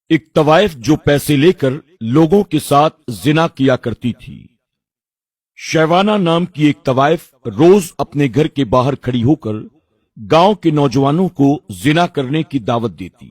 ایک طوائف جو پیسے لے کر لوگوں کے ساتھ زنا کیا کرتی تھی۔ شیوانہ نام کی ایک طوائف روز اپنے گھر کے باہر کھڑی ہو کر گاؤں کے نوجوانوں کو زنا کرنے کی دعوت دیتی۔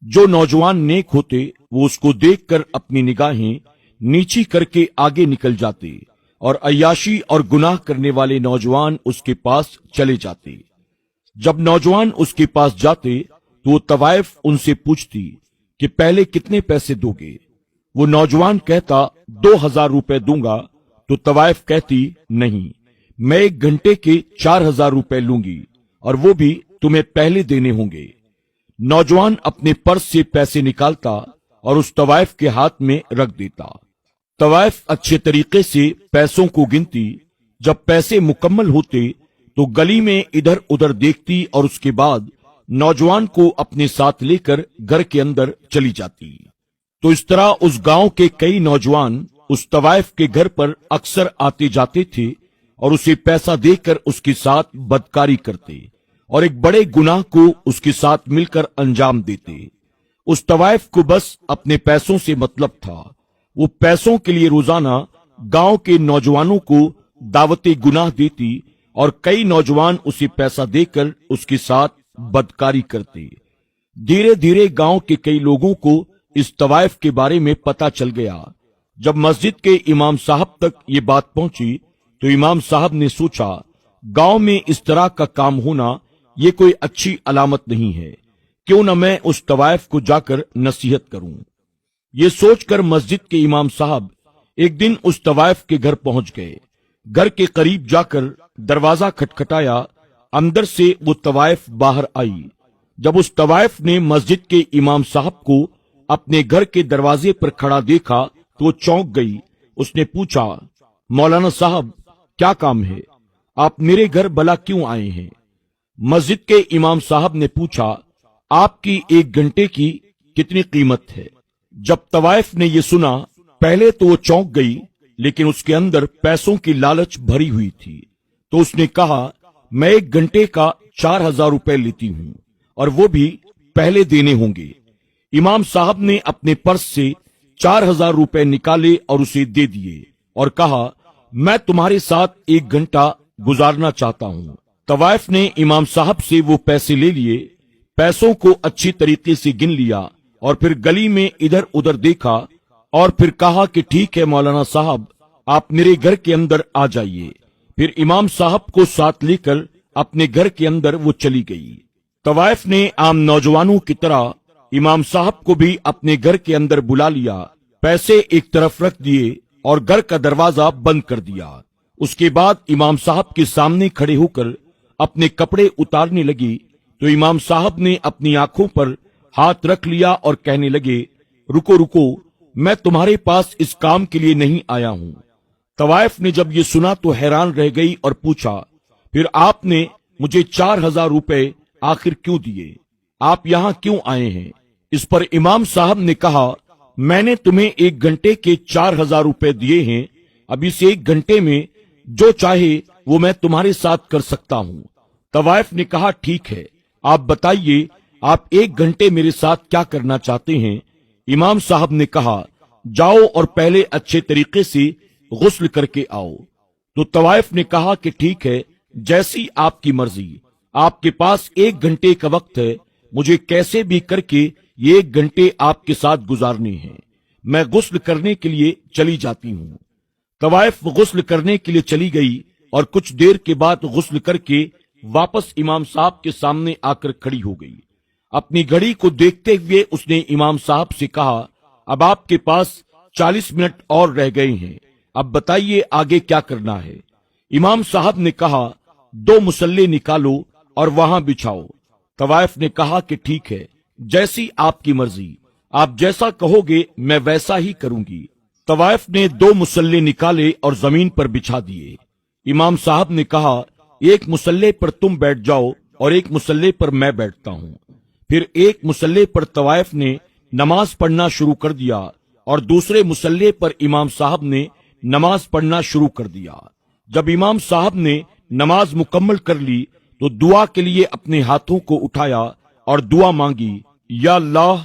جو نوجوان نیک ہوتے وہ اس کو دیکھ کر اپنی نگاہیں نیچی کر کے آگے نکل جاتے اور عیاشی اور گناہ کرنے والے نوجوان اس کے پاس چلے جاتے۔ جب نوجوان اس کے پاس جاتے تو وہ طوائف ان سے پوچھتی کہ پہلے کتنے پیسے دو گے؟ وہ نوجوان کہتا 2000 روپے دوں گا تو طوائف کہتی نہیں، میں 1 گھنٹے کے 4000 روپے لوں گی اور وہ بھی تمہیں پہلے دینے ہوں گے۔ نوجوان اپنے پرس سے پیسے نکالتا اور اس طوائف کے ہاتھ میں رکھ دیتا۔ طوائف اچھے طریقے سے پیسوں کو گنتی۔ جب پیسے مکمل ہوتے تو گلی میں ادھر ادھر دیکھتی اور اس کے بعد نوجوان کو اپنے ساتھ لے کر گھر کے اندر چلی جاتی۔ تو اس طرح اس گاؤں کے کئی نوجوان اس طوائف کے گھر پر اکثر آتے جاتے تھے اور اسے پیسہ دے کر اس کے ساتھ بدکاری کرتے اور ایک بڑے گناہ کو اس کے ساتھ مل کر انجام دیتے۔ اس طوائف کو بس اپنے پیسوں سے مطلب تھا۔ وہ پیسوں کے لیے روزانہ گاؤں کے نوجوانوں کو دعوت گناہ دیتی اور کئی نوجوان اسے پیسہ دے کر اس کے ساتھ بدکاری کرتے۔ دھیرے دھیرے گاؤں کے کئی لوگوں کو اس طوائف کے بارے میں پتہ چل گیا۔ جب مسجد کے امام صاحب تک یہ بات پہنچی تو امام صاحب نے سوچا گاؤں میں اس طرح کا کام ہونا یہ کوئی اچھی علامت نہیں ہے، کیوں نہ میں اس طوائف کو جا کر نصیحت کروں۔ یہ سوچ کر مسجد کے امام صاحب ایک دن اس طوائف کے گھر پہنچ گئے۔ گھر کے قریب جا کر دروازہ کھٹکھٹایا، اندر سے وہ طوائف باہر آئی۔ جب اس طوائف نے مسجد کے امام صاحب کو اپنے گھر کے دروازے پر کھڑا دیکھا تو وہ چونک گئی۔ اس نے پوچھا، مولانا صاحب کیا کام ہے؟ آپ میرے گھر بلا کیوں آئے ہیں؟ مسجد کے امام صاحب نے پوچھا، آپ کی 1 گھنٹے کی کتنی قیمت ہے؟ جب طوائف نے یہ سنا پہلے تو وہ چونک گئی، لیکن اس کے اندر پیسوں کی لالچ بھری ہوئی تھی، تو اس نے کہا میں 1 گھنٹے کا 4000 روپے لیتی ہوں اور وہ بھی پہلے دینے ہوں گے۔ امام صاحب نے اپنے پرس سے 4000 روپے نکالے اور اسے دے دیے اور کہا میں تمہارے ساتھ 1 گھنٹہ گزارنا چاہتا ہوں۔ طوائف نے امام صاحب سے وہ پیسے لے لیے، پیسوں کو اچھی طریقے سے گن لیا اور پھر گلی میں ادھر ادھر دیکھا اور پھر کہا کہ ٹھیک ہے مولانا صاحب آپ میرے گھر کے اندر آ جائیے۔ پھر امام صاحب کو ساتھ لے کر اپنے گھر کے اندر وہ چلی گئی۔ طوائف نے عام نوجوانوں کی طرح امام صاحب کو بھی اپنے گھر کے اندر بلا لیا، پیسے ایک طرف رکھ دیے اور گھر کا دروازہ بند کر دیا۔ اس کے بعد امام صاحب کے سامنے کھڑے ہو کر اپنے کپڑے اتارنے لگی تو امام صاحب نے اپنی آنکھوں پر ہاتھ رکھ لیا اور کہنے لگے رکو رکو، میں تمہارے پاس اس کام کے لیے نہیں آیا ہوں۔ طوائف نے جب یہ سنا تو حیران رہ گئی اور پوچھا پھر آپ نے مجھے 4000 روپے آخر کیوں دیے؟ آپ یہاں کیوں آئے ہیں؟ اس پر امام صاحب نے کہا میں نے تمہیں 1 گھنٹے کے 4000 روپے دیے ہیں، اب اس 1 گھنٹے میں جو چاہے وہ میں تمہارے ساتھ کر سکتا ہوں۔ طوائف نے کہا ٹھیک ہے، آپ بتائیے آپ 1 گھنٹے میرے ساتھ کیا کرنا چاہتے ہیں؟ امام صاحب نے کہا جاؤ اور پہلے اچھے طریقے سے غسل کر کے آؤ۔ تو طوائف نے کہا کہ ٹھیک ہے، جیسی آپ کی مرضی، آپ کے پاس 1 گھنٹے کا وقت ہے، مجھے کیسے بھی کر کے یہ 1 گھنٹے آپ کے ساتھ گزارنے ہیں، میں غسل کرنے کے لیے چلی جاتی ہوں۔ طوائف غسل کرنے کے لیے چلی گئی اور کچھ دیر کے بعد غسل کر کے واپس امام صاحب کے سامنے آ کر کھڑی ہو گئی۔ اپنی گھڑی کو دیکھتے ہوئے اس نے امام صاحب سے کہا اب آپ کے پاس 40 منٹ اور رہ گئے ہیں، اب بتائیے آگے کیا کرنا ہے؟ امام صاحب نے کہا 2 مصلے نکالو اور وہاں بچھاؤ۔ طوائف نے کہا کہ ٹھیک ہے، جیسی آپ کی مرضی، آپ جیسا کہو گے میں ویسا ہی کروں گی۔ طوائف نے 2 مصلے نکالے اور زمین پر بچھا دیے۔ امام صاحب نے کہا 1 مصلے پر تم بیٹھ جاؤ اور 1 مصلے پر میں بیٹھتا ہوں۔ پھر 1 مصلے پر طوائف نے نماز پڑھنا شروع کر دیا اور دوسرے مصلے پر امام صاحب نے نماز پڑھنا شروع کر دیا۔ جب امام صاحب نے نماز مکمل کر لی تو دعا کے لیے اپنے ہاتھوں کو اٹھایا اور دعا مانگی، یا اللہ